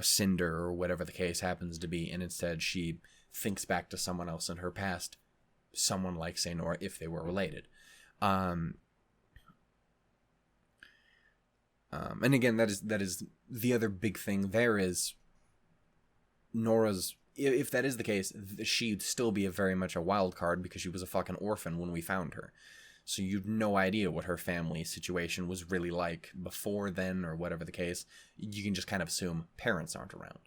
Cinder or whatever the case happens to be, and instead she thinks back to someone else in her past, someone like, say, Nora, if they were related. And again, that is the other big thing there is Nora's, if that is the case, she'd still be very much a wild card because she was a fucking orphan when we found her. So you've no idea what her family situation was really like before then or whatever the case. You can just kind of assume parents aren't around.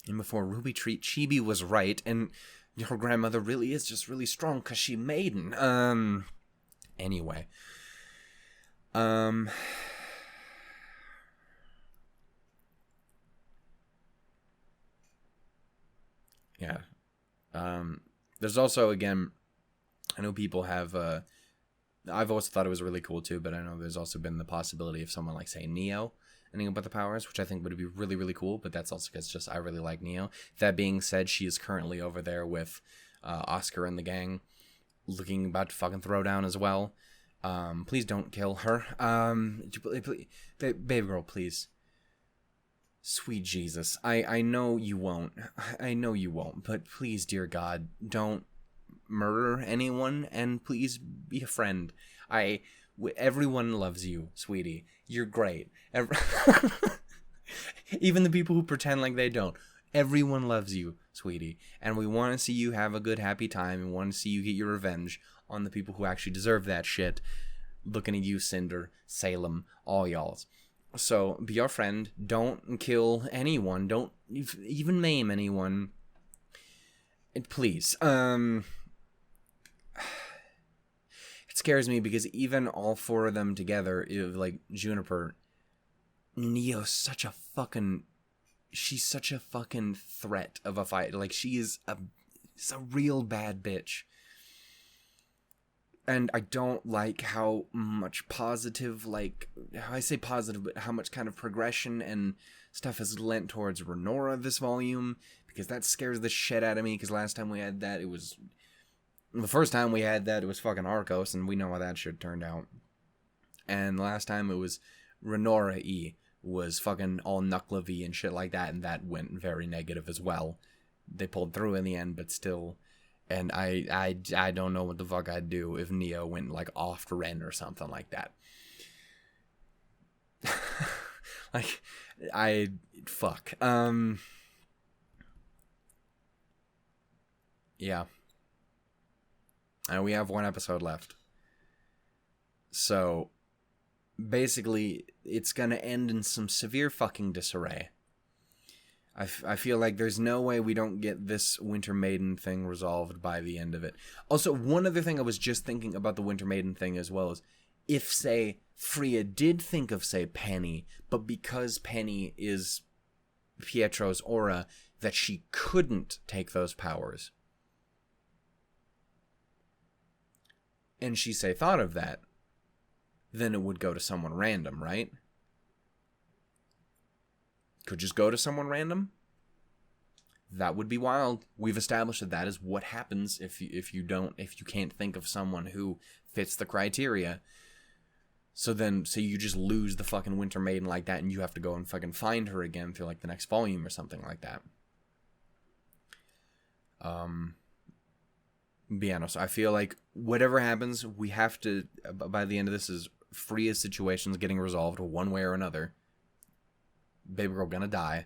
And before RWBY treat, Chibi was right, and her grandmother really is just really strong because she maiden. Anyway. Yeah. There's also, again, I know people have, I've also thought it was really cool too, but I know there's also been the possibility of someone like, say, Neo ending up with the powers, which I think would be really, really cool, but that's also because just I really like Neo. That being said, she is currently over there with Oscar and the gang, looking about to fucking throw down as well. Please don't kill her. Baby girl, please. Sweet Jesus. I know you won't. I know you won't, but please, dear God, don't murder anyone, and please be a friend. Everyone loves you, sweetie. You're great. Even the people who pretend like they don't. Everyone loves you, sweetie. And we want to see you have a good, happy time, and want to see you get your revenge on the people who actually deserve that shit. Looking at you, Cinder, Salem, all y'alls. So, be our friend. Don't kill anyone. Don't even maim anyone. And please. It scares me because even all four of them together, like Juniper, Neo's such a fucking... She's such a fucking threat of a fight. Like, she's a real bad bitch. And I don't like how much positive, like, I say positive, but how much kind of progression and stuff is lent towards Renora this volume, because that scares the shit out of me, because last time we had that, it was... The first time we had that, it was fucking Arcos, and we know how that shit turned out. And last time it was Renora-y, was fucking all Knuckle-y and shit like that, and that went very negative as well. They pulled through in the end, but still... And I don't know what the fuck I'd do if Neo went, like, off Ren or something like that. Like, fuck. Yeah. And we have one episode left. So, basically, it's gonna end in some severe fucking disarray. I feel like there's no way we don't get this Winter Maiden thing resolved by the end of it. Also, one other thing I was just thinking about the Winter Maiden thing as well is, if, say, Freya did think of, say, Penny, but because Penny is Pietro's aura, that she couldn't take those powers. And she, say, thought of that, then it would go to someone random, right? Could just go to someone random? That would be wild. We've established that that is what happens if you can't think of someone who fits the criteria. So then, say you just lose the fucking Winter Maiden like that, and you have to go and fucking find her again through, like, the next volume or something like that. Yeah, no, so I feel like whatever happens, we have to, by the end of this, is Freya's situation's getting resolved one way or another. Baby girl gonna die.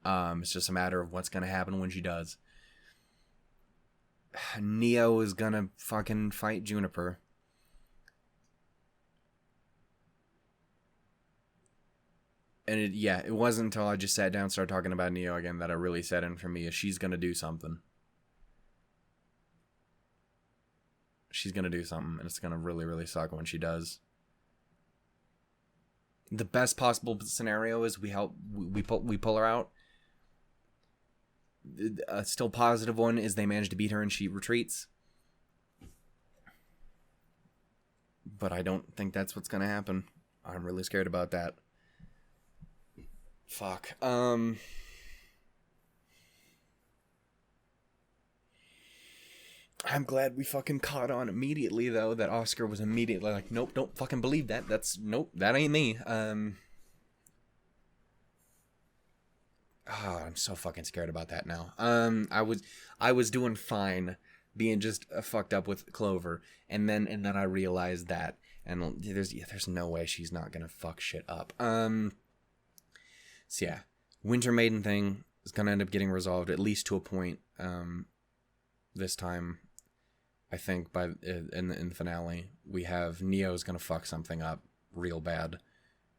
It's just a matter of what's gonna happen when she does. Neo is gonna fucking fight Juniper. And it wasn't until I just sat down and started talking about Neo again that it really set in for me is she's gonna do something. She's gonna do something, and it's gonna really, really suck when she does. The best possible scenario is we pull her out. A still positive one is they manage to beat her and she retreats. But I don't think that's what's gonna happen. I'm really scared about that. Fuck. I'm glad we fucking caught on immediately, though, that Oscar was immediately like, nope, don't fucking believe that. Nope, that ain't me. I'm so fucking scared about that now. I was doing fine being just fucked up with Clover, and then I realized that, and there's no way she's not gonna fuck shit up. So yeah, Winter Maiden thing is gonna end up getting resolved, at least to a point, this time. I think in the finale, we have Neo's gonna fuck something up real bad,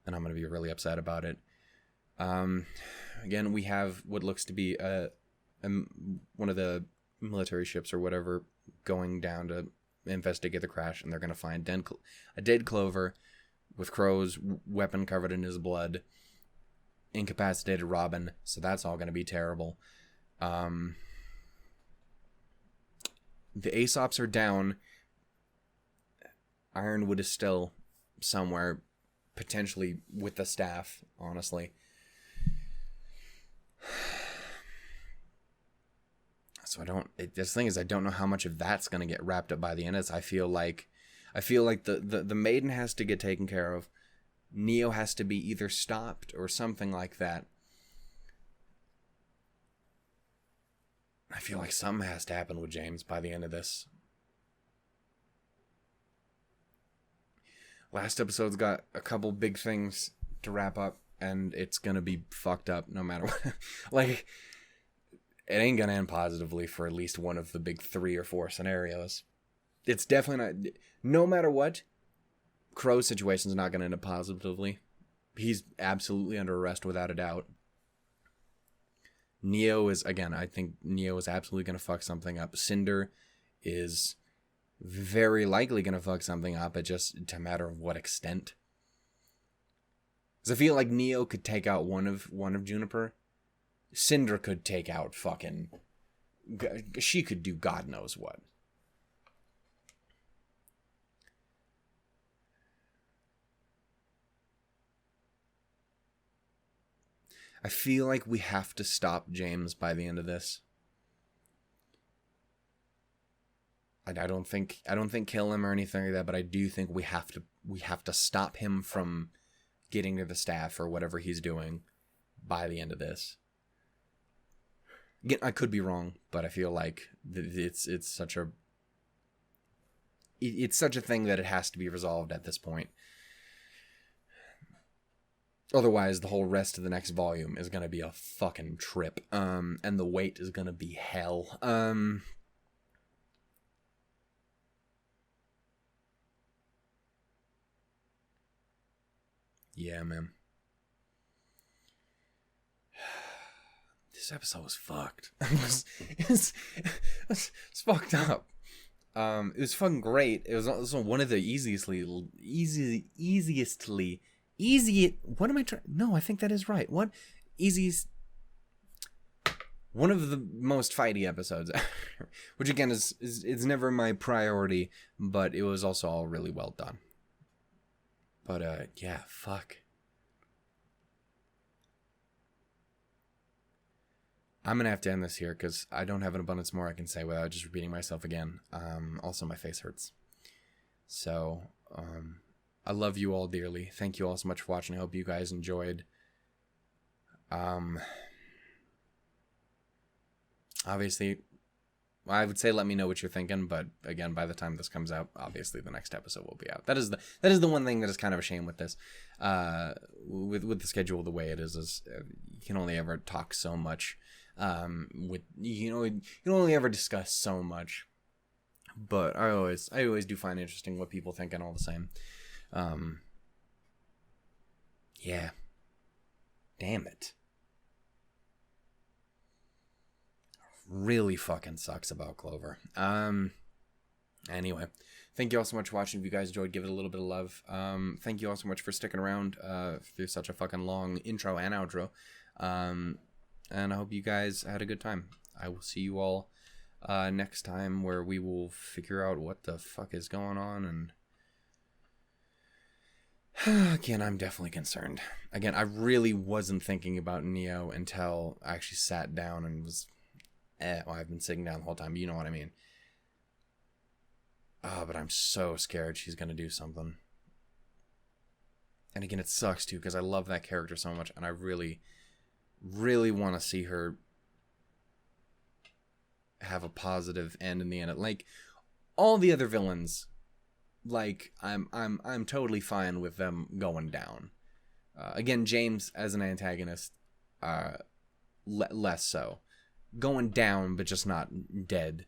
and I'm gonna be really upset about it. Again, we have what looks to be one of the military ships or whatever going down to investigate the crash, and they're gonna find a dead Clover with Crow's weapon covered in his blood, incapacitated Robin. So that's all gonna be terrible. The Aesops are down. Ironwood is still somewhere, potentially with the staff, honestly. So this thing is, I don't know how much of that's going to get wrapped up by the end of this. I feel like the Maiden has to get taken care of. Neo has to be either stopped or something like that. I feel like something has to happen with James by the end of this. Last episode's got a couple big things to wrap up, and it's gonna be fucked up no matter what. Like, it ain't gonna end positively for at least one of the big 3 or 4 scenarios. It's definitely not. No matter what, Crow's situation's not gonna end up positively. He's absolutely under arrest without a doubt. Neo is, again, I think Neo is absolutely going to fuck something up. Cinder is very likely going to fuck something up, but just a matter of what extent. Because I feel like Neo could take out one of Juniper. Cinder could take out fucking... She could do God knows what. I feel like we have to stop James by the end of this. I don't think kill him or anything like that, but I do think we have to stop him from getting to the staff or whatever he's doing by the end of this. Again, I could be wrong, but I feel like it's such a thing that it has to be resolved at this point. Otherwise, the whole rest of the next volume is going to be a fucking trip. And the wait is going to be hell. Yeah, man. This episode was fucked. It's fucked up. It was fucking great. It was also one of the what am I trying? No, I think that is right. One of the most fighty episodes, which again is never my priority, but it was also all really well done. But yeah, fuck. I'm gonna have to end this here because I don't have an abundance more I can say without just repeating myself again. Also, my face hurts. So, I love you all dearly. Thank you all so much for watching. I hope you guys enjoyed. Obviously, I would say let me know what you're thinking, but again, by the time this comes out, obviously the next episode will be out. That is the one thing that is kind of a shame with this. With the schedule the way it is you can only ever talk so much. You can only ever discuss so much. But I always do find interesting what people think and all the same. Yeah. Damn it. Really fucking sucks about Clover. Anyway, thank you all so much for watching. If you guys enjoyed, give it a little bit of love. Thank you all so much for sticking around through such a fucking long intro and outro. And I hope you guys had a good time. I will see you all next time, where we will figure out what the fuck is going on. And again, I'm definitely concerned. Again, I really wasn't thinking about Neo until I actually sat down and was... I've been sitting down the whole time, but you know what I mean. but I'm so scared she's gonna do something. And again, it sucks too, because I love that character so much, and I really, really want to see her have a positive end in the end. Like all the other villains, like I'm totally fine with them going down. Again, James as an antagonist, less so. Going down, but just not dead.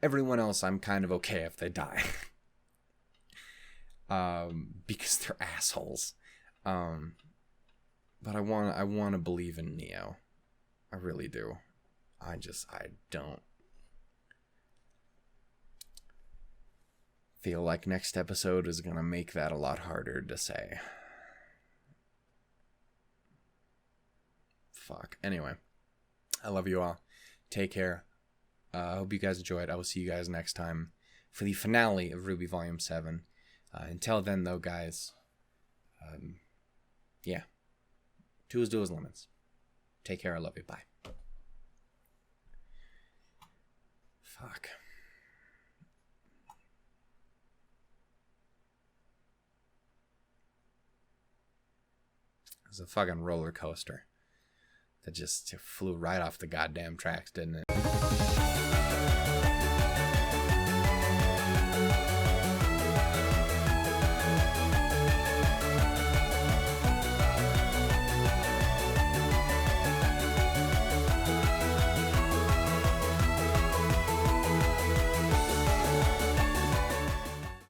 Everyone else, I'm kind of okay if they die. Because they're assholes. But I want to believe in Neo. I really do. I don't feel like next episode is going to make that a lot harder to say. Fuck. Anyway, I love you all. Take care. I hope you guys enjoyed. I will see you guys next time for the finale of RWBY Volume 7. Until then, though, guys, yeah. Two's do his limits. Take care. I love you. Bye. Fuck. It was a fucking roller coaster that just flew right off the goddamn tracks, didn't it?